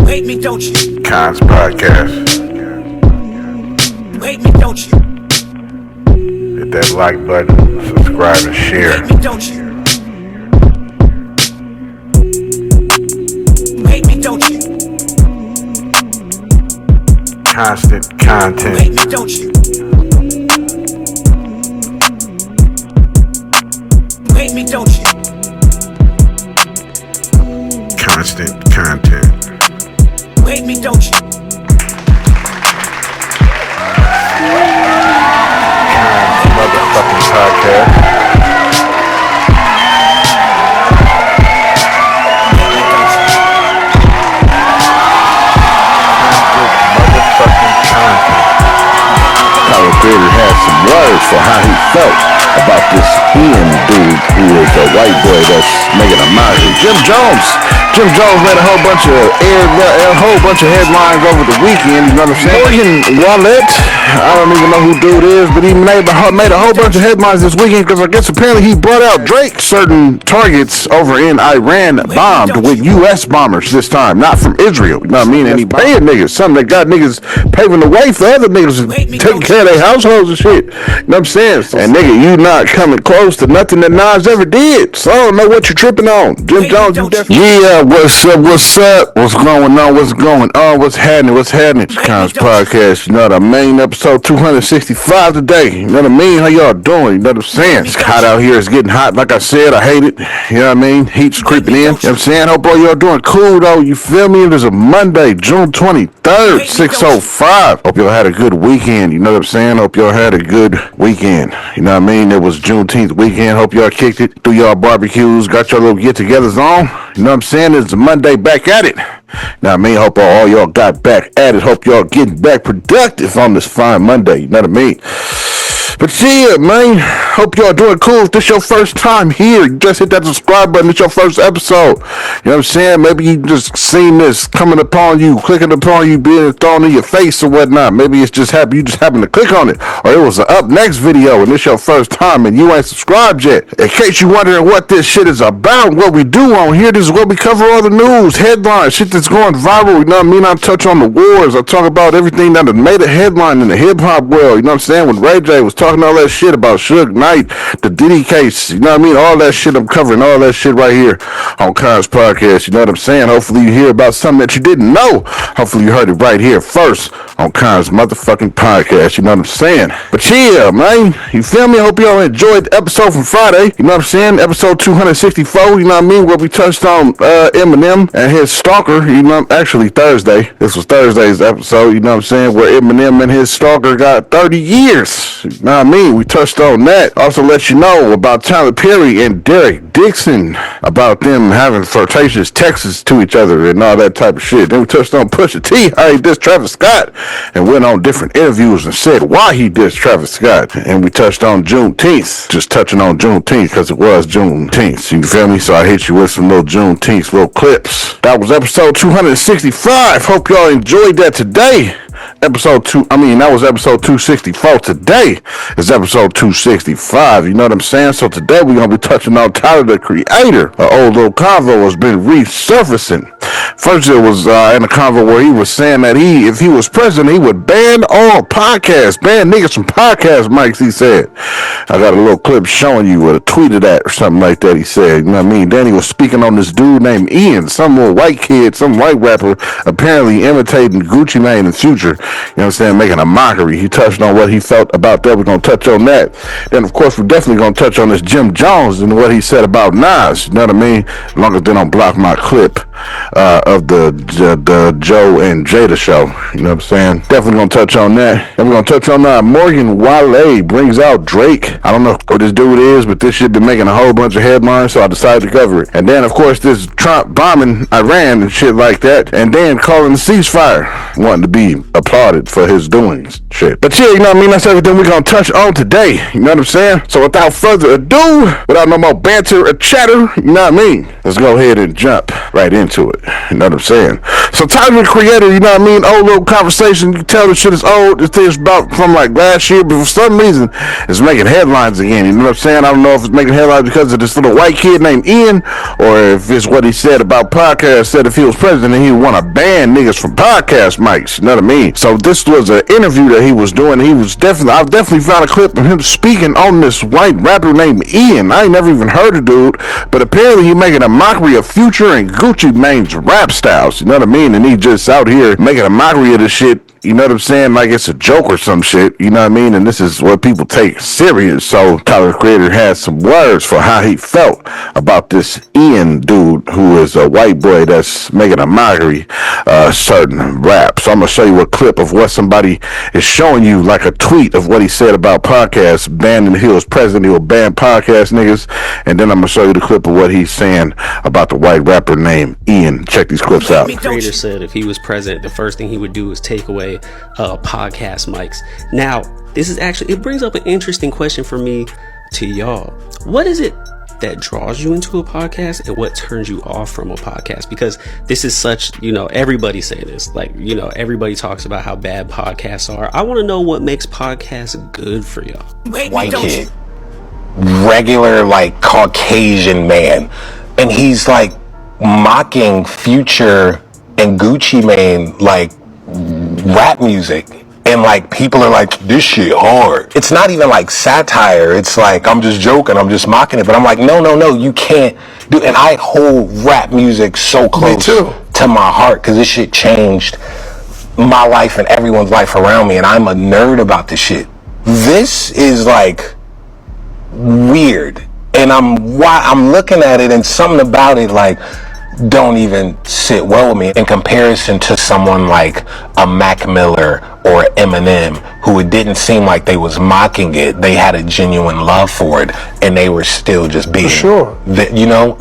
hate me, don't you? Kons podcast. You hate me, don't you? Hit that like button, subscribe and share. You hate me, don't you? You hate me, don't you? Constant You content. hate me, don't you? You hate me, don't you? Constant content. You hate me, don't you? Kons motherfucking podcast. Tyler Creator had some words for how he felt about this Ian dude who is a white boy that's making a mockery. Jim Jones made a whole bunch of headlines over the weekend. You know what I'm saying? Morgan Wallet, I don't even know who dude is, but he made a whole bunch of headlines this weekend because I guess apparently he brought out Drake certain targets over in Iran bombed with U.S. bombers this time, not from Israel. You know what I mean? And he paying niggas, something that got niggas paving the way for other niggas taking care of their households and shit. You know what I'm saying? And nigga, you not coming close to nothing that Nas ever did. So I don't know what you're tripping on. Jim Jones, you definitely. Yeah, what's up? What's going on? What's happening? It's Kons podcast. You know what I mean? Episode 265 today. You know what I mean? How y'all doing? You know what I'm saying? It's hot out here. It's getting hot. Like I said, I hate it. You know what I mean? Heat's creeping in. You know what I'm saying? Hope all y'all doing cool though. You feel me? It is a Monday, June 23rd, 6:05. Hope y'all had a good weekend. You know what I'm saying? Hope y'all had a good weekend. You know what I mean? It was Juneteenth weekend. Hope y'all kicked it. Do y'all barbecues. Got your little get-togethers on. You know what I'm saying? It's a Monday back at it. Now, I mean, hope all y'all got back at it. Hope y'all getting back productive on this fine Monday. You know what I mean? But yeah, man, hope y'all doing cool. If this your first time here, you just hit that subscribe button. It's your first episode. You know what I'm saying? Maybe you just seen this coming upon you, clicking upon you, being thrown in your face or whatnot. Maybe it's just you just happened to click on it. Or it was an up next video and it's your first time and you ain't subscribed yet. In case you wondering what this shit is about, what we do on here, this is where we cover all the news, headlines, shit that's going viral. You know what I mean? I touch on the wars. I talk about everything that has made a headline in the hip hop world. You know what I'm saying? When Ray J was talking all that shit about Suge Knight, the Diddy case, you know what I mean? All that shit, I'm covering all that shit right here on Kons podcast. You know what I'm saying? Hopefully you hear about something that you didn't know. Hopefully you heard it right here first on Kons motherfucking podcast. You know what I'm saying? But yeah, man, you feel me? I hope y'all enjoyed the episode from Friday. You know what I'm saying? Episode 264, you know what I mean? Where we touched on Eminem and his stalker, you know, actually Thursday. This was Thursday's episode, you know what I'm saying? Where Eminem and his stalker got 30 years. You know what I mean? We touched on that. Also let you know about Tyler Perry and Derek Dixon, about them having flirtatious texts to each other and all that type of shit. Then we touched on Pusha T, how he dissed Travis Scott, and went on different interviews and said why he dissed Travis Scott. And we touched on Juneteenth, just touching on Juneteenth because it was Juneteenth. You feel me? So I hit you with some little Juneteenth little clips. That was episode 265. Hope y'all enjoyed that today. That was episode 264. Today is episode 265. You know what I'm saying? So today we're going to be touching on Tyler, the Creator. An old little convo has been resurfacing. First, it was in a convo where he was saying that if he was president, he would ban all podcasts, ban niggas from podcast mics, he said. I got a little clip showing you what a tweet of that or something like that, he said. You know what I mean? Then he was speaking on this dude named Ian, some little white kid, some white rapper, apparently imitating Gucci Mane in Future. You know what I'm saying? Making a mockery. He touched on what he felt about that. We're going to touch on that. Then, of course, we're definitely going to touch on this Jim Jones and what he said about Nas. You know what I mean? As long as they don't block my clip of the Joe and Jada show. You know what I'm saying? Definitely going to touch on that. Then we're going to touch on Morgan Wale brings out Drake. I don't know what this dude is, but this shit been making a whole bunch of headlines, so I decided to cover it. And then, of course, this Trump bombing Iran and shit like that. And then calling the ceasefire, wanting to be applied applauded for his doings. Shit. But yeah, you know what I mean? That's everything we're gonna touch on today. You know what I'm saying? So without further ado, without no more banter or chatter, you know what I mean? Let's go ahead and jump right into it. You know what I'm saying? So Tyler, the Creator, you know what I mean? Old little conversation. You can tell the shit is old. This thing's about from like last year, but for some reason, it's making headlines again. You know what I'm saying? I don't know if it's making headlines because of this little white kid named Ian, or if it's what he said about podcasts. Said if he was president, he would want to ban niggas from podcast mics. You know what I mean? So this was an interview that he was doing. I've definitely found a clip of him speaking on this white rapper named Ian. I ain't never even heard of dude, but apparently he making a mockery of Future and Gucci Mane's rap styles. You know what I mean? And he just out here making a mockery of this shit. You know what I'm saying? Like it's a joke or some shit. You know what I mean? And this is what people take serious. So Tyler, the Creator, has some words for how he felt about this Ian dude who is a white boy that's making a mockery certain rap. So I'm going to show you a clip of what somebody is showing you, like a tweet of what he said about podcasts, banning he was president, he will ban podcast niggas. And then I'm going to show you the clip of what he's saying about the white rapper named Ian. Check these clips out. The Creator said if he was president, the first thing he would do is take away podcast mics. Now, this is actually, it brings up an interesting question for me to y'all. What is it that draws you into a podcast and what turns you off from a podcast? Because this is such, you know, everybody say this, like, you know, everybody talks about how bad podcasts are. I want to know what makes podcasts good for y'all. White kid, regular like Caucasian man, and he's like mocking Future and Gucci Mane like rap music, and like people are like, this shit hard. It's not even like satire. It's like, I'm just joking, I'm just mocking it. But I'm like, no, you can't do. And I hold rap music so close to my heart because this shit changed my life and everyone's life around me, and I'm a nerd about this shit. This is like weird, and I'm looking at it, and something about it like don't even sit well with me in comparison to someone like a Mac Miller or Eminem, who it didn't seem like they was mocking it. They had a genuine love for it, and they were still just being, you know,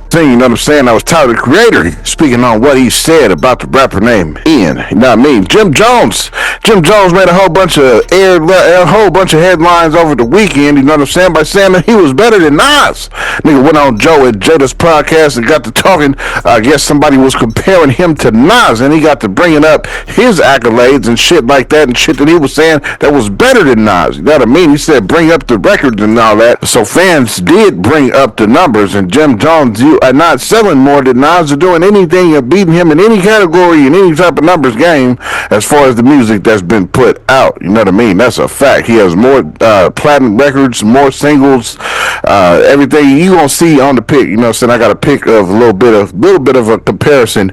thing, you know what I'm saying? I was Tyler, the Creator, speaking on what he said about the rapper named Ian. You know what I mean? Jim Jones made a whole bunch of headlines over the weekend, you know what I'm saying, by saying that he was better than Nas. Nigga went on Joe and Jada's podcast and got to talking. I guess somebody was comparing him to Nas, and he got to bringing up his accolades and shit like that, and shit that he was saying that was better than Nas. You know what I mean? He said bring up the records and all that. So fans did bring up the numbers, and Jim Jones, you are not selling more than Nas, or doing anything or beating him in any category in any type of numbers game as far as the music that's been put out. You know what I mean? That's a fact. He has more platinum records, more singles, everything you gonna see on the pick. You know what I'm saying? I got a pick of a little bit of a comparison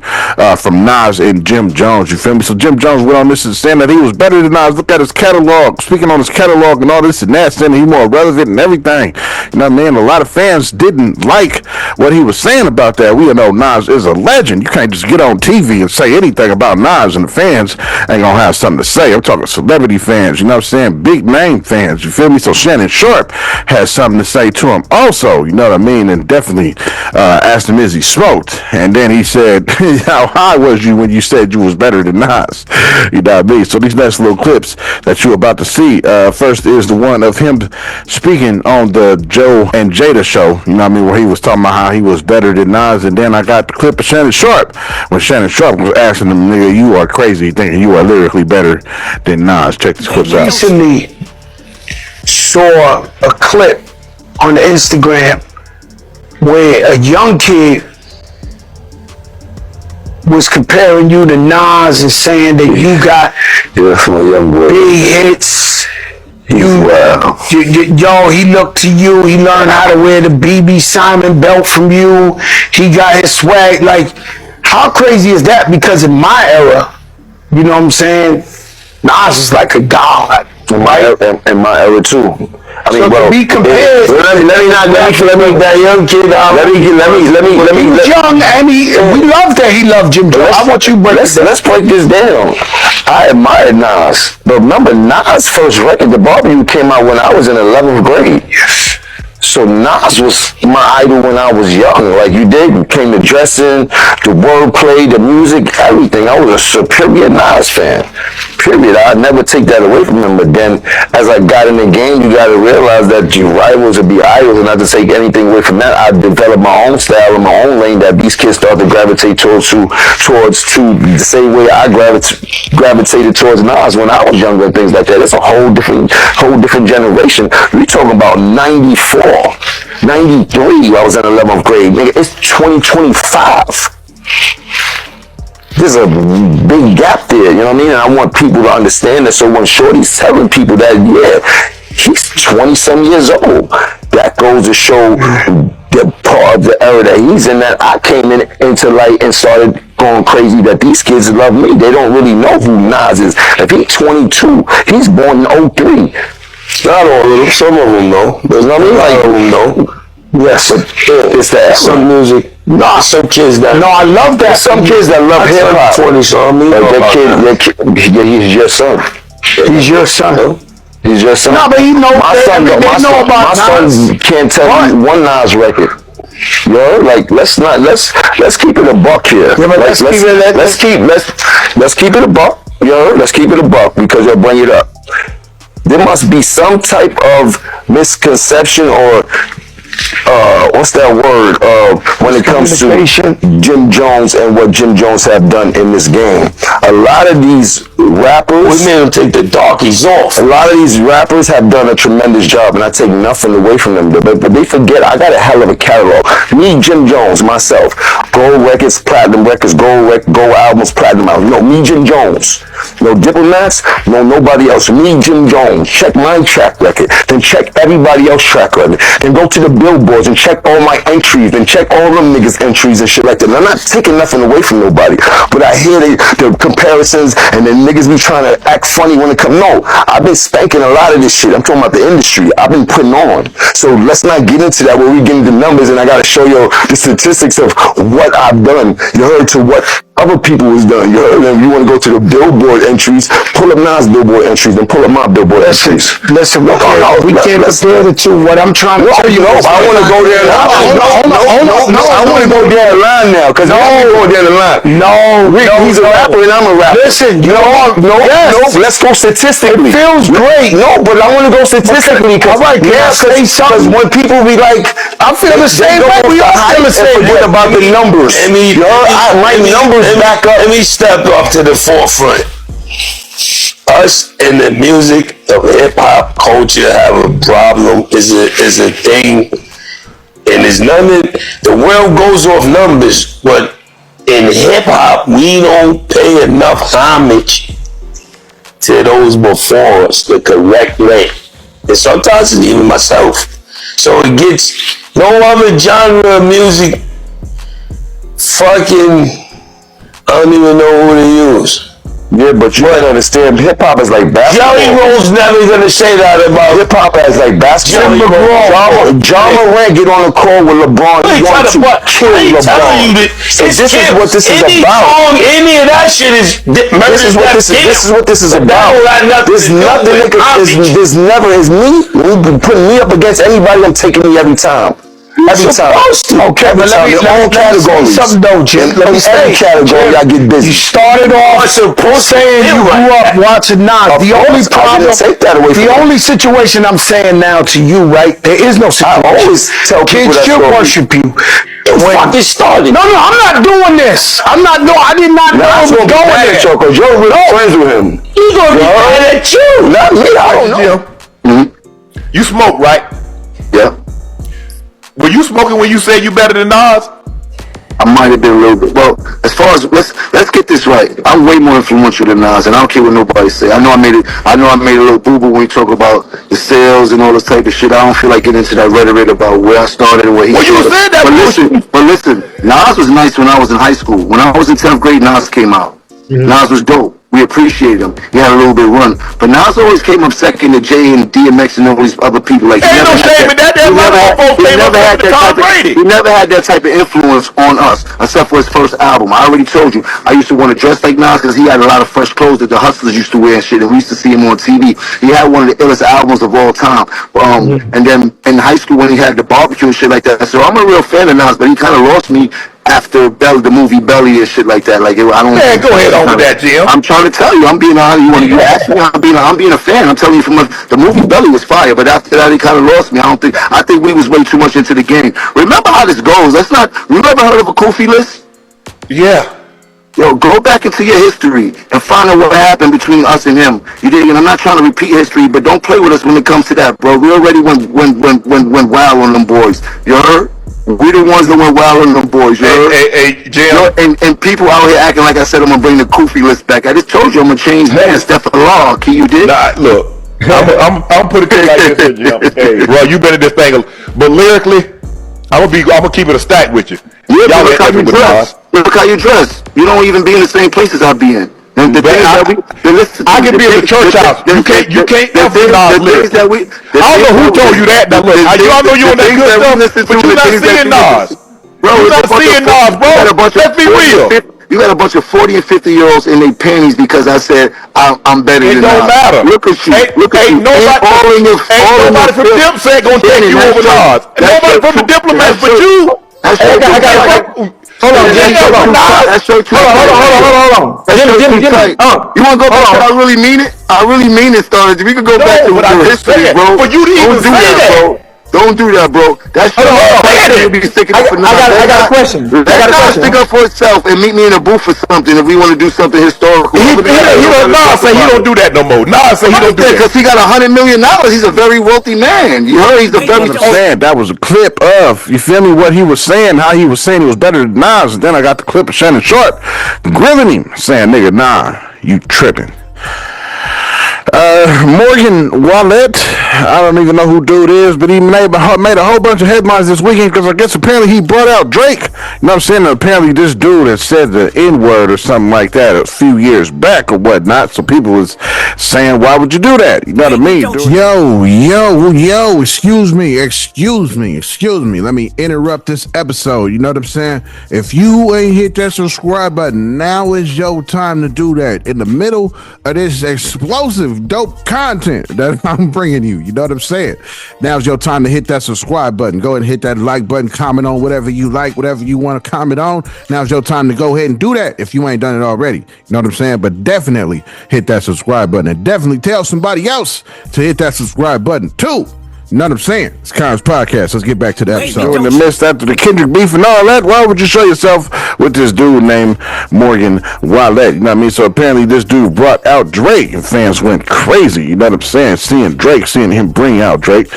from Nas and Jim Jones. You feel me? So Jim Jones went on this and saying that he was better than Nas. Look at his catalog, speaking on his catalog and all this and that, saying he's more relevant and everything. You know what I mean? A lot of fans didn't like what he was saying about that. We know Nas is a legend. You can't just get on TV and say anything about Nas and the fans ain't gonna have something to say. I'm talking celebrity fans, you know what I'm saying? Big name fans, you feel me? So Shannon Sharp has something to say to him also, you know what I mean? And definitely asked him, is he smoked? And then he said, how high was you when you said you was better than Nas? You know what I mean? So these next little clips that you're about to see, first is the one of him speaking on the Joe and Jada show, you know what I mean, where he was talking about how he was better than Nas. And then I got the clip of Shannon Sharp when Shannon Sharp was asking him, nigga, you are crazy thinking you are lyrically better than Nas. Check these clips out. Recently saw a clip on Instagram where a young kid was comparing you to Nas and saying that you got big hits. Yo, he looked to you. He learned how to wear the BB Simon belt from you. He got his swag. Like, how crazy is that? Because in my era, you know what I'm saying, Nas is like a god. In my era too. I mean, so bro, be compared. Let me that young kid. Let me. He's young, and we love that he loved Jim Jones. I want you to let's break this down. I admired Nas, but remember Nas' first record, The Barbecue, came out when I was in 11th grade. Yes. So Nas was my idol when I was young. Like you did, came to dressing, the wordplay, the music, everything. I was a superior Nas fan. Period. I'd never take that away from him. But then, as I got in the game, you got to realize that your rivals would be idols, and not to take anything away from that. I developed my own style and my own lane that these kids start to gravitate towards the same way I gravitated towards Nas when I was younger and things like that. It's a whole different generation. We talking about 94, 93. I was in 11th grade. Nigga, it's 2025. There's a big gap there, you know what I mean? And I want people to understand that. So when Shorty's telling people that, yeah, he's 20-some years old, that goes to show the part of the era that he's in, that I came into light and started going crazy, that these kids love me. They don't really know who Nas is. If he's 22, he's born in 03. Not all of them, some of them know. There's not a lot of them know. Yes, but it's the era. Some music. No, some kids that. No, I love that. Some kids that love hip hop. 40 something. He's your son. He's your son. He's your son. No, but he knows. My son can't tell you one Nas record. Yo, like let's keep it a buck here. Yeah, but let's keep it a buck. Yo, let's keep it a buck because they'll bring it up. There must be some type of misconception or what's that word when it comes to Jim Jones and what Jim Jones have done in this game. A lot of these rappers, we made them take the darkies off. A lot of these rappers have done a tremendous job, and I take nothing away from them. But they forget I got a hell of a catalog. Me, Jim Jones, myself, gold records, platinum records, gold albums, platinum albums. No, me, Jim Jones. No diplomats, no nobody else. Me, Jim Jones. Check my track record, then check everybody else's track record, then go to the billboards and check all my entries, then check all them niggas' entries and shit like that. And I'm not taking nothing away from nobody, but I hear the comparisons and then niggas be trying to act funny when it comes. No, I've been spanking a lot of this shit. I'm talking about the industry. I've been putting on. So let's not get into that where we get into the numbers and I gotta show you the statistics of what I've done. You heard to what other people was done. You heard them. You want to go to the billboard entries, pull up Nas billboard entries, then pull up my billboard entries. Listen, we can't compare the two. What I'm trying to tell you is, I want to go there. I want to go down the line now, because I want to go down the line. No, he's a rapper and I'm a rapper. Listen, let's go statistically. It feels great. No, but I want to go statistically. All right, because when people be like, I feel the same way. We all feel the same way about the numbers. My numbers back up. Let me step up to the forefront. Us in the music of hip hop culture have a problem. Is a thing, and it's nothing. The world goes off numbers, but in hip hop we don't pay enough homage to those before us the correct way, and sometimes it's even myself. So it gets no other genre of music. Fucking. I don't even know who to use. Yeah, but you gotta understand, hip hop is like basketball. Jelly Roll's never gonna say that about hip hop as like basketball. John Morant get on a call with LeBron. He want to kill LeBron. So this is what this is about. Any of that shit is. This is what this is about. There's nothing. There's never is me. Putting me up against anybody. I'm taking me every time. Every time. Okay, but let me something though, Jim. Let me say category. I get busy. You started off saying you grew up watching Nas. The only problem, the only situation I'm saying now to you, right? There is no situation. I always tell kids still worship you. When it started. No, I'm not doing this. I did not know I was going there. Because you're really friends with him. He's gonna be mad at you. Not me. I don't know. You smoke, right? Yeah. Were you smoking when you said you better than Nas? I might have been a little bit. Well, as far as let's get this right. I'm way more influential than Nas, and I don't care what nobody say. I know I made a little boo-boo when you talk about the sales and all this type of shit. I don't feel like getting into that rhetoric about where I started and where he started. You said that. But listen, Nas was nice when I was in high school. When I was in 10th grade, Nas came out. Nas was dope. we appreciate him. He had a little bit of run. But Nas always came up second to Jay and DMX and all these other people. Like, Ain't no shame in that. There's a lot of folks came up after Tom Brady. He never had that type of influence on us, except for his first album. I already told you, I used to want to dress like Nas because he had a lot of fresh clothes that the hustlers used to wear and shit, and we used to see him on TV. He had one of the illest albums of all time. And then in high school when he had the barbecue and shit like that, so I'm a real fan of Nas, but he kind of lost me after the movie Belly and shit like that. Like, I don't. Man, go ahead on with that, Jim. I'm trying to tell you, I'm being honest. You ask me, I'm being a fan. I'm telling you, the movie Belly was fire, but after that, he kind of lost me. I think we was way too much into the game. Remember how this goes. You ever heard of a Kofi list? Yeah. Yo, go back into your history and find out what happened between us and him. You dig? And I'm not trying to repeat history, but don't play with us when it comes to that, bro. We already went wild on them boys. You heard? We the ones that went wild on them boys. You heard? Hey, Jim. And people out here acting like I said I'm gonna bring the Kofi list back. I just told you I'm gonna change man. Step of the law. Key, you did? Nah, look. I'm putting it like this, Jim. Hey, bro, you been in this thing, but lyrically, I'm gonna keep it a stack with you. Yeah, y'all look how you dress. Look how you dress. You don't even be in the same places I be in. I can be in the church house. You can't emphasize lyrics. I don't know who told you that. Now look, y'all know you on that good stuff, but you're not seeing Nas. Bro, you're not seeing Nas, bro. Let's be real. You got a bunch of 40 and 50-year-olds in their panties because I said I'm better than Nas. It don't matter. Look at you. Look at you. Nobody from Dipset gonna take you over Nas. Nobody from the Diplomats but you. I got Hold on. Jimmy. You want to go back to I really mean it? I really mean it, Star. We could go back to the history, bro. For you to even say that, bro. Don't do that, bro. That's your I got a question. Let Nas stick up for itself and meet me in a booth for something if we want to do something historical. Nas say he don't do that no more. Nas say he don't do that because he got $100 million. He's a very wealthy man. You heard he's a very. I'm saying that was a clip of, you feel me, what he was saying, how he was saying he was better than Nas, and then I got the clip of Shannon Sharp grilling him, saying, "Nigga, nah, you tripping." Morgan Wallet, I don't even know who dude is, but he made a whole bunch of headlines this weekend because I guess apparently he brought out Drake. You know what I'm saying? Apparently this dude had said the N-word or something like that a few years back or whatnot, so people was saying, why would you do that? You know what I mean? Yo, excuse me. Let me interrupt this episode. You know what I'm saying? If you ain't hit that subscribe button, now is your time to do that. In the middle of this explosive dope content that I'm bringing you. You know what I'm saying? Now's your time to hit that subscribe button. Go ahead and hit that like button, comment on whatever you like, whatever you want to comment on. Now's your time to go ahead and do that if you ain't done it already. You know what I'm saying? But definitely hit that subscribe button and definitely tell somebody else to hit that subscribe button too. You know what I'm saying? It's Kons Podcast. Let's get back to the episode. In the midst after the Kendrick beef and all that, why would you show yourself with this dude named Morgan Wallet? You know what I mean? So apparently this dude brought out Drake and fans went crazy. You know what I'm saying? Seeing him bring out Drake.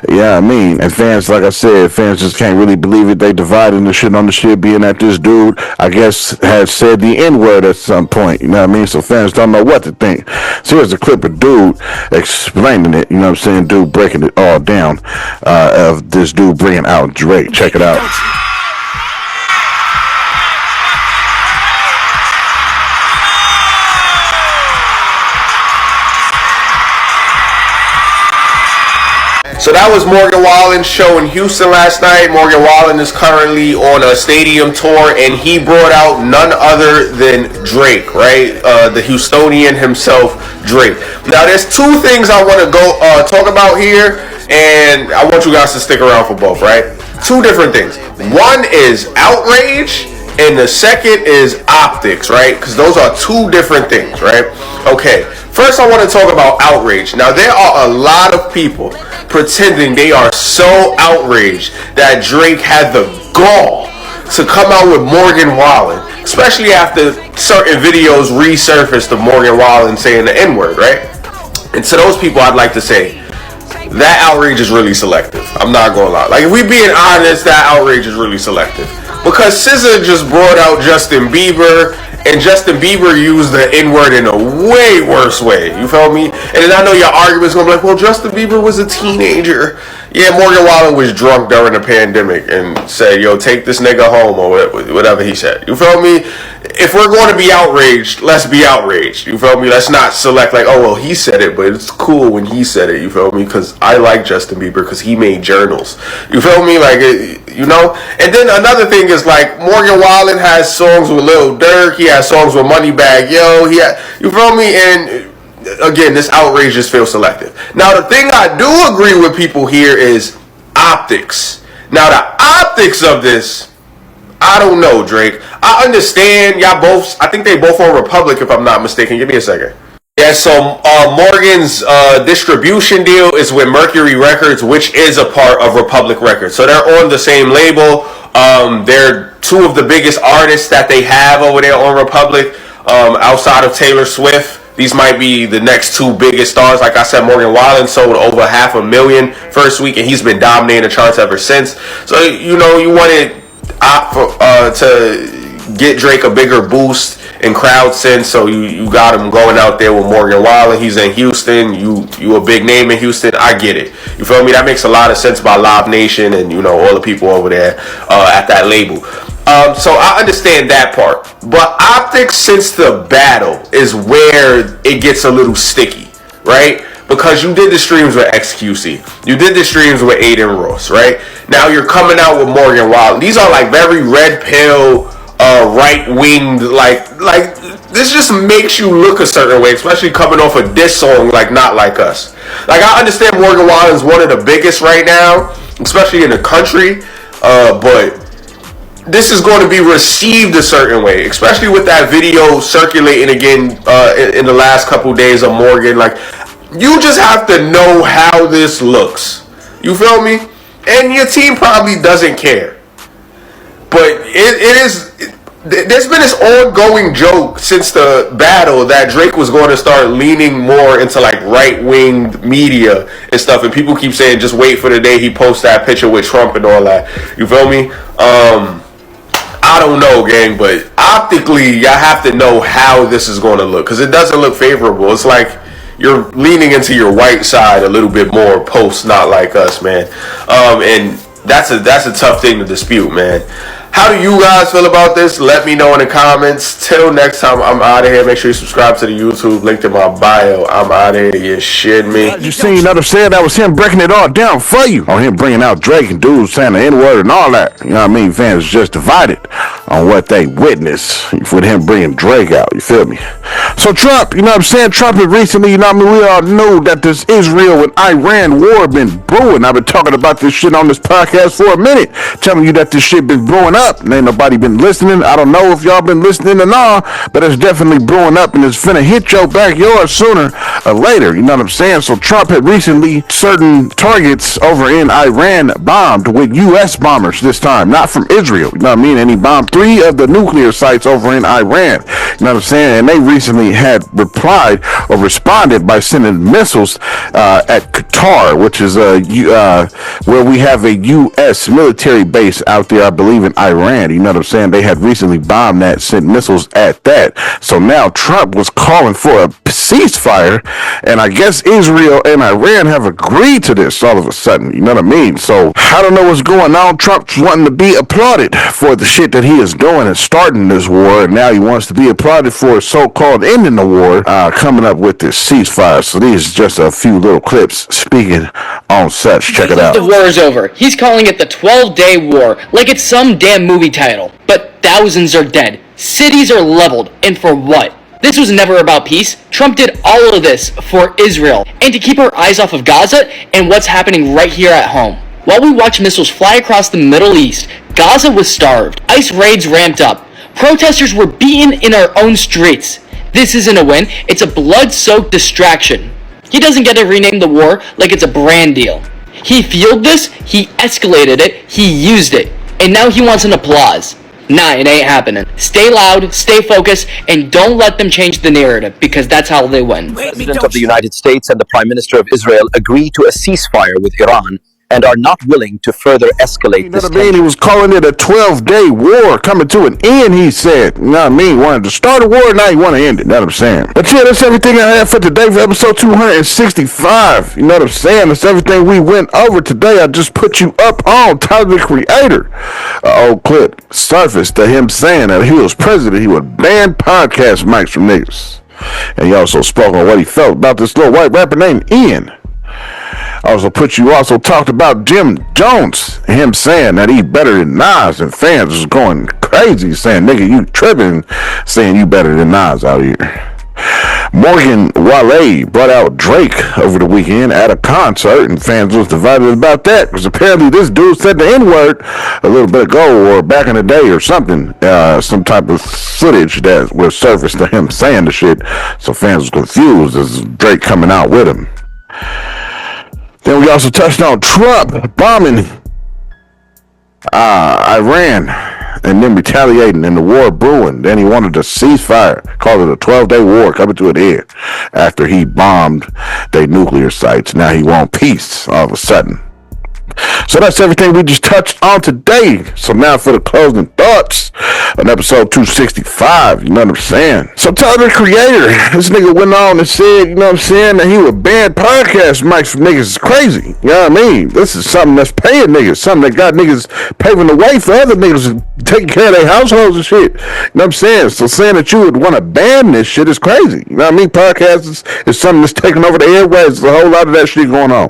Yeah, I mean, and fans, like I said, fans just can't really believe it. They dividing the shit on the shit being that this dude, I guess, had said the N-word at some point. You know what I mean? So fans don't know what to think. So here's a clip of dude explaining it. You know what I'm saying? Dude breaking it all down of this dude bringing out Drake. Check it out. So that was Morgan Wallen's show in Houston last night. Morgan Wallen is currently on a stadium tour, and he brought out none other than Drake, right? The Houstonian himself, Drake. Now, there's two things I want to go talk about here, and I want you guys to stick around for both, right? Two different things. One is outrage, and the second is optics, right? Because those are two different things, right? Okay, first I want to talk about outrage. Now, there are a lot of people pretending they are so outraged that Drake had the gall to come out with Morgan Wallen, especially after certain videos resurfaced of Morgan Wallen saying the N-word, right? And to those people, I'd like to say, that outrage is really selective. I'm not gonna lie. Like, if we being honest, that outrage is really selective. Because SZA just brought out Justin Bieber, and Justin Bieber used the N-word in a way worse way. You feel me? And then I know your argument's gonna be like, well, Justin Bieber was a teenager. Yeah, Morgan Wallen was drunk during the pandemic and said, yo, take this nigga home, or whatever he said. You feel me? if we're going to be outraged, let's be outraged. You feel me? Let's not select like, oh well, he said it, but it's cool when he said it. You feel me? Because I like Justin Bieber because he made journals. You feel me? Like, you know. And then another thing is like Morgan Wallen has songs with Lil Durk. He has songs with Moneybagg Yo. You feel me? And again, this outrage just feels selective. Now, the thing I do agree with people here is optics. Now, the optics of this, I don't know, Drake. I understand y'all both. I think they both on Republic, if I'm not mistaken. Give me a second. Yeah, so Morgan's distribution deal is with Mercury Records, which is a part of Republic Records. So they're on the same label. They're two of the biggest artists that they have over there on Republic, outside of Taylor Swift. These might be the next two biggest stars. Like I said, Morgan Wallen sold over 500,000 first week, and he's been dominating the charts ever since. So, you know, you wanted to get Drake a bigger boost in crowd sense, so you got him going out there with Morgan Wallen. He's in Houston. You a big name in Houston. I get it. You feel me? That makes a lot of sense by Live Nation and, you know, all the people over there at that label. So I understand that part. But optics since the battle is where it gets a little sticky, right? Because you did the streams with XQC. You did the streams with Aiden Ross, right? Now you're coming out with Morgan Wallen. These are like very red pill, right-winged, like this just makes you look a certain way, especially coming off a diss song like Not Like Us. Like, I understand Morgan Wallen is one of the biggest right now, especially in the country, but this is going to be received a certain way, especially with that video circulating again in the last couple days of Morgan. Like, you just have to know how this looks. You feel me? And your team probably doesn't care. But there's been this ongoing joke since the battle that Drake was going to start leaning more into like right-wing media and stuff. And people keep saying, just wait for the day he posts that picture with Trump and all that. You feel me? I don't know, gang, but optically, y'all have to know how this is going to look, because it doesn't look favorable. It's like you're leaning into your white side a little bit more post Not Like Us, man. And that's a tough thing to dispute, man. How do you guys feel about this? Let me know in the comments. Till next time, I'm out of here. Make sure you subscribe to the YouTube. Linked in my bio. I'm out of here. You shit me. You seen, you know what I'm saying? That was him breaking it all down for you. On him bringing out Drake and dudes saying the N-word and all that. You know what I mean? Fans just divided on what they witnessed with him bringing Drake out. You feel me? So Trump, you know what I'm saying? Trump had recently, you know what I mean? We all know that this Israel and Iran war been brewing. I've been talking about this shit on this podcast for a minute. Telling you that this shit been brewing up. And ain't nobody been listening. I don't know if y'all been listening or not, but it's definitely brewing up and it's finna hit your backyard sooner or later. You know what I'm saying? So Trump had recently certain targets over in Iran bombed with U.S. bombers this time, not from Israel. You know what I mean? And he bombed 3 of the nuclear sites over in Iran. You know what I'm saying? And they recently had replied or responded by sending missiles at Qatar, which is where we have a U.S. military base out there, I believe, in Iran. You know what I'm saying? They had recently bombed that, sent missiles at that. So now Trump was calling for a ceasefire, and I guess Israel and Iran have agreed to this all of a sudden. You know what I mean? So I don't know what's going on. Trump's wanting to be applauded for the shit that he is doing and starting this war, and now he wants to be applauded for so-called ending the war, coming up with this ceasefire. So these are just a few little clips speaking on such. Check it out. The war is over. He's calling it the 12-day war, like it's some damn movie title. But thousands are dead. Cities are leveled. And for what? This was never about peace. Trump did all of this for Israel and to keep our eyes off of Gaza and what's happening right here at home. While we watch missiles fly across the Middle East, Gaza was starved. ICE raids ramped up. Protesters were beaten in our own streets. This isn't a win. It's a blood-soaked distraction. He doesn't get to rename the war like it's a brand deal. He fueled this, he escalated it, he used it, and now he wants an applause. Nah, it ain't happening. Stay loud, stay focused, and don't let them change the narrative, because that's how they win. The President of the United States and the Prime Minister of Israel agree to a ceasefire with Iran and are not willing to further escalate this tension. He was calling it a 12-day war coming to an end, he said. You know what I mean? Wanted to start a war, now he want to end it. You know what I'm saying? But yeah, that's everything I have for today for episode 265. You know what I'm saying? That's everything we went over today. I just put you up on Tyler, the Creator. An old clip surfaced to him saying that if he was president, he would ban podcast mics from niggas. And he also spoke on what he felt about this little white rapper named Ian. Also talked about Jim Jones, him saying that he better than Nas, and fans was going crazy saying, nigga, you tripping, saying you better than Nas out here. Morgan Wale brought out Drake over the weekend at a concert, and fans was divided about that because apparently this dude said the N-word a little bit ago or back in the day or something, some type of footage that was surfaced to him saying the shit, so fans was confused as Drake coming out with him. Then we also touched on Trump bombing Iran and then retaliating and the war brewing. Then he wanted a ceasefire, called it a 12-day war coming to an end after he bombed their nuclear sites. Now he wants peace all of a sudden. So that's everything we just touched on today. So now for the closing thoughts on episode 265, you know what I'm saying? So Tyler, the Creator, this nigga went on and said, you know what I'm saying, that he would ban podcast mics from niggas is crazy. You know what I mean? This is something that's paying niggas, something that got niggas paving the way for other niggas taking care of their households and shit. You know what I'm saying? So saying that you would want to ban this shit is crazy. You know what I mean? Podcasts is something that's taking over the airwaves. There's a whole lot of that shit going on.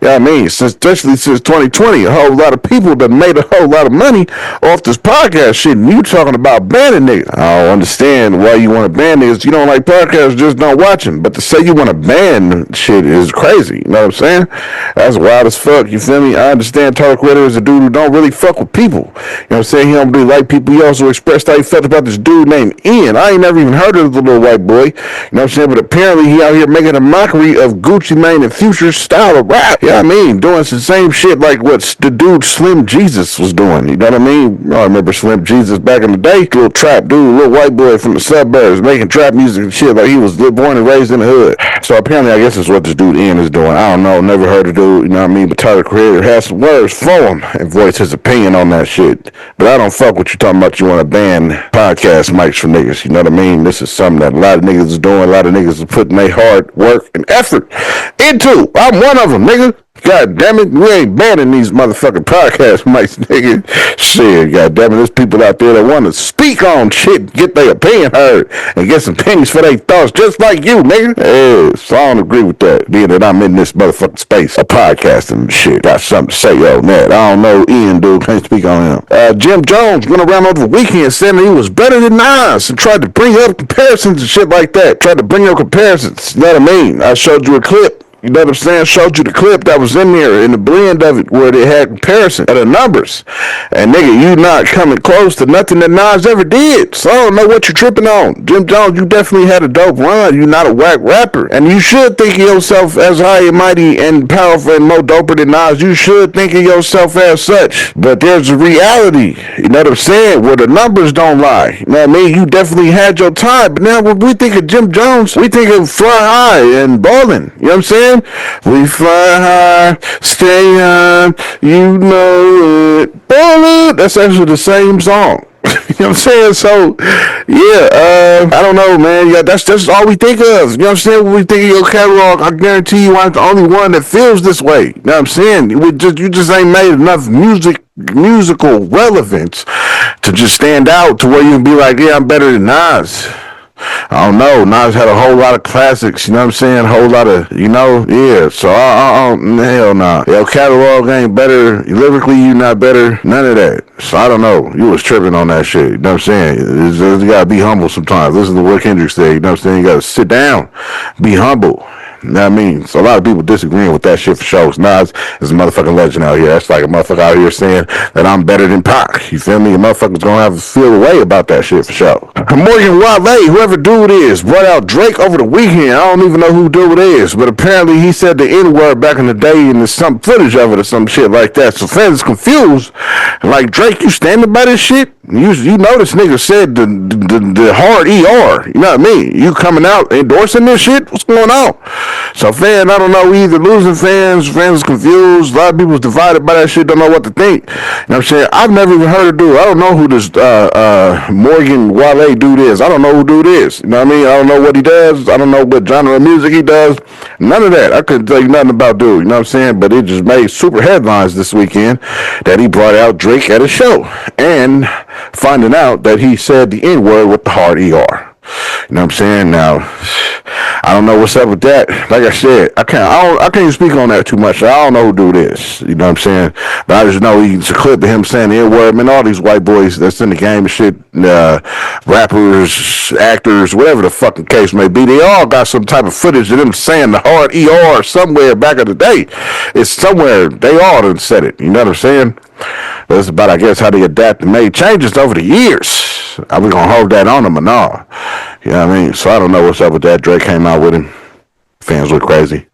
You know what I mean? Especially since 2020, a whole lot of people that made a whole lot of money off this podcast shit, and you talking about banning niggas. I don't understand why you want to ban niggas. You don't like podcasts, just don't watch them. But to say you want to ban shit is crazy. You know what I'm saying? That's wild as fuck. You feel me? I understand Tyler Creator is a dude who don't really fuck with people. You know what I'm saying? He don't really like people. He also expressed how he felt about this dude named Ian. I ain't never even heard of the little white boy. You know what I'm saying? But apparently he out here making a mockery of Gucci Mane and Future's style of rap. You know what I mean? Doing the same shit like what the dude Slim Jesus was doing. You know what I mean? I remember Slim Jesus back in the day. Little trap dude, little white boy from the suburbs making trap music and shit like he was born and raised in the hood. So apparently I guess that's what this dude Ian is doing. I don't know. Never heard of dude. You know what I mean? But Tyler Creator has some words for him and voice his opinion on that shit. But I don't fuck what you talking about. You want to ban podcast mics from niggas. You know what I mean? This is something that a lot of niggas is doing. A lot of niggas is putting their hard work and effort into. I'm one of them, nigga. God damn it, we ain't banning these motherfucking podcast mics, nigga. Shit, god damn it, there's people out there that want to speak on shit, get their opinion heard, and get some pennies for their thoughts, just like you, nigga. Yeah, so I don't agree with that, being that I'm in this motherfucking space of podcasting and shit. Got something to say on that. I don't know, Ian, dude, can't speak on him. Jim Jones went around over the weekend saying that he was better than Nas and tried to bring up comparisons and shit like that. Tried to bring up comparisons, you know what I mean? I showed you a clip. You know what I'm saying? Showed you the clip that was in there in the blend of it where they had comparison of the numbers. And nigga, you not coming close to nothing that Nas ever did. So I don't know what you're tripping on. Jim Jones, you definitely had a dope run. You're not a whack rapper. And you should think of yourself as high and mighty and powerful and more doper than Nas. You should think of yourself as such. But there's a reality, you know what I'm saying, where the numbers don't lie. You know what I mean? You definitely had your time. But now when we think of Jim Jones, we think of Fly High and Ballin'. You know what I'm saying? We fly high, stay high, you know it. Ballin'. That's actually the same song. You know what I'm saying? So, yeah, I don't know, man. Yeah, that's all we think of. You know what I'm saying? When we think of your catalog, I guarantee you I'm the only one that feels this way. You know what I'm saying? You just ain't made enough musical relevance to just stand out to where you can be like, yeah, I'm better than Nas. I don't know. Nas had a whole lot of classics, you know what I'm saying? A whole lot of, you know, yeah. So, hell nah. Your catalog ain't better. Lyrically, you not better. None of that. So, I don't know. You was tripping on that shit, you know what I'm saying? You gotta be humble sometimes. Listen to what Kendrick said, you know what I'm saying? You gotta sit down, be humble. You know what I mean? So a lot of people disagreeing with that shit for sure. Nas is a motherfucking legend out here. That's like a motherfucker out here saying that I'm better than Pac. You feel me? A motherfucker's gonna have to feel away about that shit for sure. Morgan Wale, whoever dude is, brought out Drake over the weekend. I don't even know who dude is, but apparently he said the N-word back in the day and there's some footage of it or some shit like that. So fans is confused. Like, Drake, you standing by this shit? You know this nigga said the hard ER. You know what I mean? You coming out endorsing this shit? What's going on? So fans, I don't know, we either losing fans confused, a lot of people's divided by that shit, don't know what to think. You know what I'm saying? I've never even heard of dude. I don't know who this Morgan Wale dude is. I don't know who dude is. You know what I mean? I don't know what he does. I don't know what genre of music he does. None of that. I couldn't tell you nothing about dude. You know what I'm saying? But it just made super headlines this weekend that he brought out Drake at a show and finding out that he said the N-word with the hard ER. You know what I'm saying? Now, I don't know what's up with that. Like I said, I can't even speak on that too much. I don't know who dude is. You know what I'm saying? But I just know it's a clip of him saying the N-word. Man, all these white boys that's in the game and shit, rappers, actors, whatever the fucking case may be, they all got some type of footage of them saying the hard ER somewhere back in the day. It's somewhere. They all done said it. You know what I'm saying? That's about, I guess, how they adapt and made changes over the years. Are we gonna hold that on them or not? You know what I mean? So I don't know what's up with that. Drake came out with him. Fans went crazy.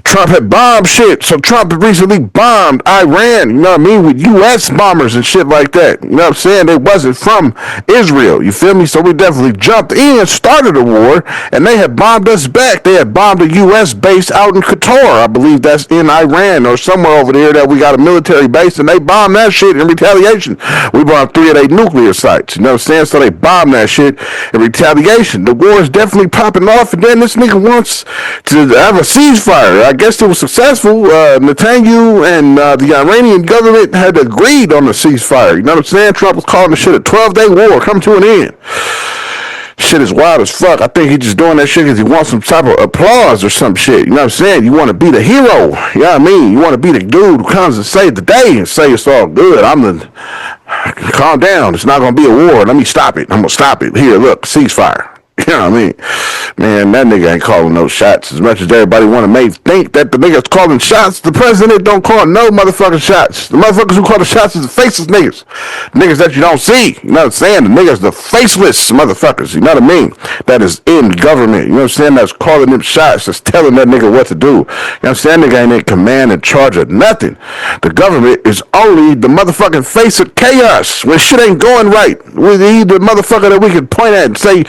Trump had bombed shit. So Trump had recently bombed Iran, you know what I mean, with U.S. bombers and shit like that. You know what I'm saying? They wasn't from Israel. You feel me? So we definitely jumped in, started a war, and they had bombed us back. They had bombed a U.S. base out in Qatar. I believe that's in Iran or somewhere over there that we got a military base, and they bombed that shit in retaliation. We bombed 3 of their nuclear sites. You know what I'm saying? So they bombed that shit in retaliation. The war is definitely popping off, and then this nigga wants to have a ceasefire. I guess it was successful. Netanyahu and the Iranian government had agreed on the ceasefire. You know what I'm saying? Trump was calling the shit a 12-day war come to an end. Shit is wild as fuck. I think he's just doing that shit because he wants some type of applause or some shit. You know what I'm saying? You want to be the hero. You know what I mean? You want to be the dude who comes and save the day and say it's all good. Calm down. It's not going to be a war. Let me stop it. I'm going to stop it. Here, look, ceasefire. You know what I mean? Man, that nigga ain't calling no shots. As much as everybody want to make think that the nigga's calling shots, the president don't call no motherfucking shots. The motherfuckers who call the shots is the faceless niggas. Niggas that you don't see. You know what I'm saying? The niggas, the faceless motherfuckers. You know what I mean? That is in government. You know what I'm saying? That's calling them shots. That's telling that nigga what to do. You know what I'm saying? Nigga ain't in command and charge of nothing. The government is only the motherfucking face of chaos. When shit ain't going right. We need the motherfucker that we can point at and say,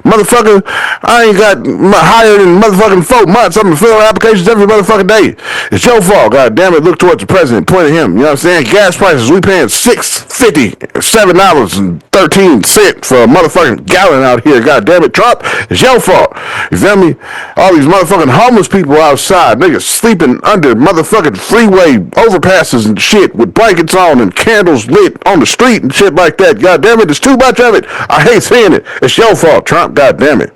motherfucker, I ain't got higher than motherfucking 4 months. I'm filling applications every motherfucking day. It's your fault. God damn it. Look towards the president. Point at him. You know what I'm saying? Gas prices, we paying $6.50, $7.13 for a motherfucking gallon out here. God damn it, Trump. It's your fault. You feel me? All these motherfucking homeless people outside, niggas sleeping under motherfucking freeway overpasses and shit with blankets on and candles lit on the street and shit like that. God damn it. There's too much of it. I hate seeing it. It's your fault, Trump. God damn it.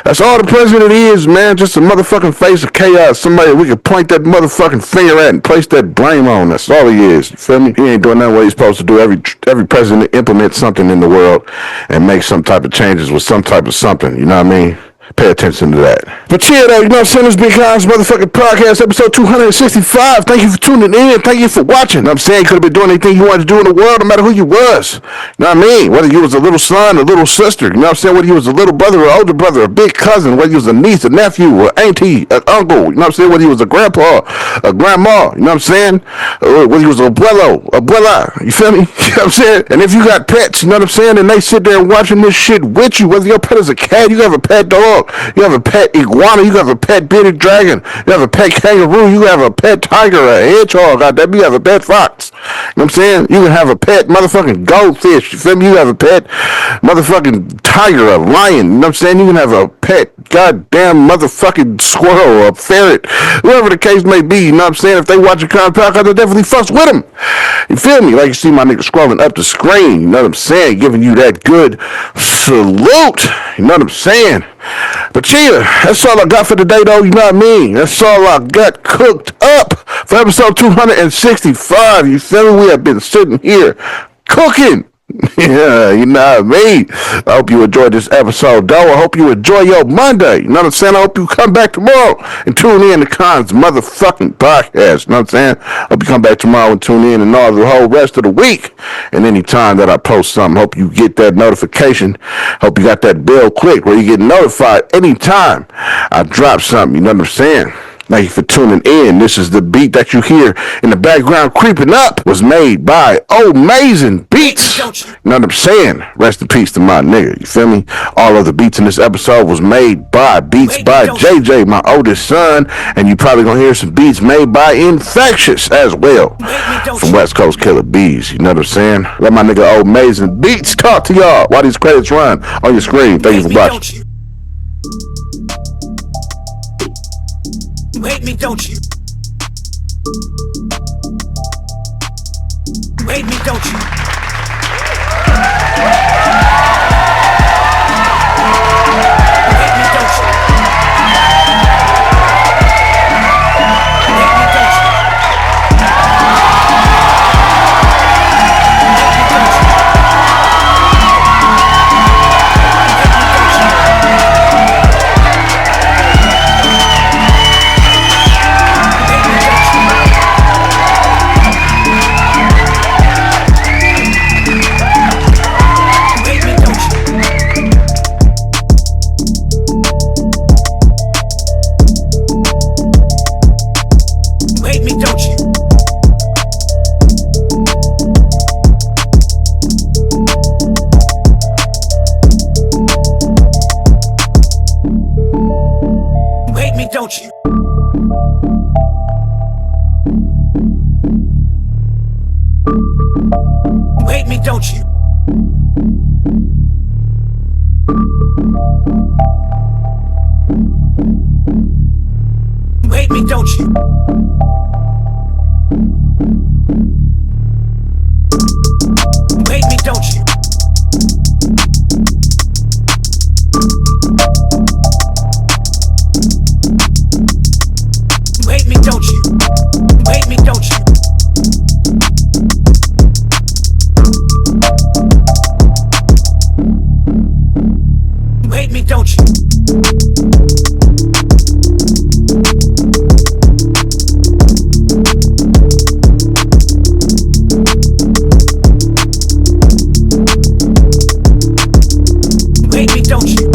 That's all the president is, man. Just a motherfucking face of chaos. Somebody we can point that motherfucking finger at and place that blame on. That's all he is. You feel me? He ain't doing nothing what he's supposed to do. Every president implements something in the world and makes some type of changes with some type of something. You know what I mean? Pay attention to that. But yeah, though, you know what I'm saying? This Big Kons motherfucking podcast, episode 265. Thank you for tuning in. Thank you for watching. You know what I'm saying? You could have been doing anything you wanted to do in the world, no matter who you was. You know what I mean? Whether you was a little son or little sister. You know what I'm saying? Whether you was a little brother or older brother, a big cousin, whether you was a niece, a nephew, or auntie, an uncle. You know what I'm saying? Whether you was a grandpa, a grandma. You know what I'm saying? Whether you was a abuela. You feel me? You know what I'm saying? And if you got pets, you know what I'm saying? And they sit there watching this shit with you. Whether your pet is a cat, you have a pet dog. You have a pet iguana, you have a pet bearded dragon, you have a pet kangaroo, you have a pet tiger, a hedgehog, goddamn, you have a pet fox. You know what I'm saying? You can have a pet motherfucking goldfish, you feel me? You have a pet motherfucking tiger, a lion, you know what I'm saying? You can have a pet goddamn motherfucking squirrel, a ferret, whoever the case may be, you know what I'm saying? If they watch a Kons podcast, they definitely fucks with them. You feel me? Like you see my nigga scrolling up the screen, you know what I'm saying? Giving you that good salute, you know what I'm saying? But yeah, that's all I got for today, though. You know what I mean? That's all I got cooked up for episode 265. You feel me? We have been sitting here cooking. Yeah, you know what I mean? I hope you enjoyed this episode, though. I hope you enjoy your Monday. You know what I'm saying? I hope you come back tomorrow and tune in to Kons motherfucking podcast. You know what I'm saying? I hope you come back tomorrow and tune in and all the whole rest of the week. And any time that I post something, hope you get that notification. Hope you got that bell clicked where you get notified anytime I drop something. You know what I'm saying? Thank you for tuning in. This is the beat that you hear in the background creeping up was made by Amazing Beat. beats. Don't you? You know what I'm saying? Rest in peace to my nigga. You feel me? All of the beats in this episode was made by Beats by JJ, my oldest son, and you probably gonna hear some beats made by Infectious as well from West Coast Killer Bees. You know what I'm saying? Let my nigga Old Amazing Beats talk to y'all while these credits run on your screen. Thank you for watching. You hate me, don't you? You hate me, don't you? Don't you? You hate me, don't you? You hate me, don't you? You hate me, don't you? You hate me, don't you? You hate me, don't you? You hate me, don't you? You hate me, don't you?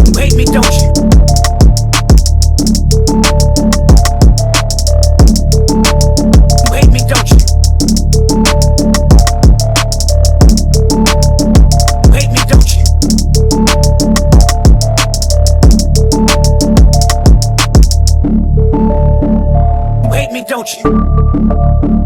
You hate me, don't you? You hate me, don't you? You hate me, don't you? You hate me, don't you?